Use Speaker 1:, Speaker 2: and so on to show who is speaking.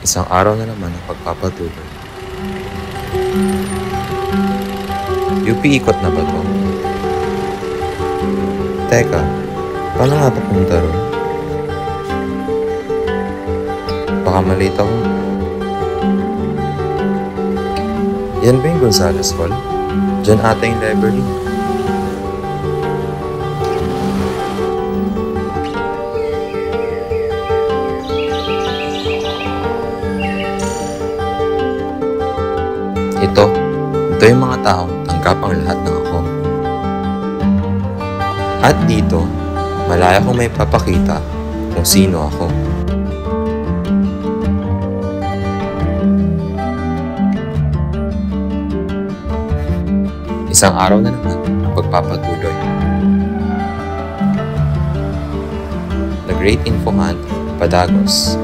Speaker 1: Isang araw na naman ang pagpapatuloy. UP ikot na ba to? Teka, paano nga papunta ron? Baka malate ako. Yan ba yung Gonzales Hall? Diyan ata yung library. Ito yung mga taong tanggap ang lahat ng ako. At dito, malaya kong may papakita kung sino ako. Isang araw na naman ang pagpapatuloy. The Great Info Hunt, Padagos.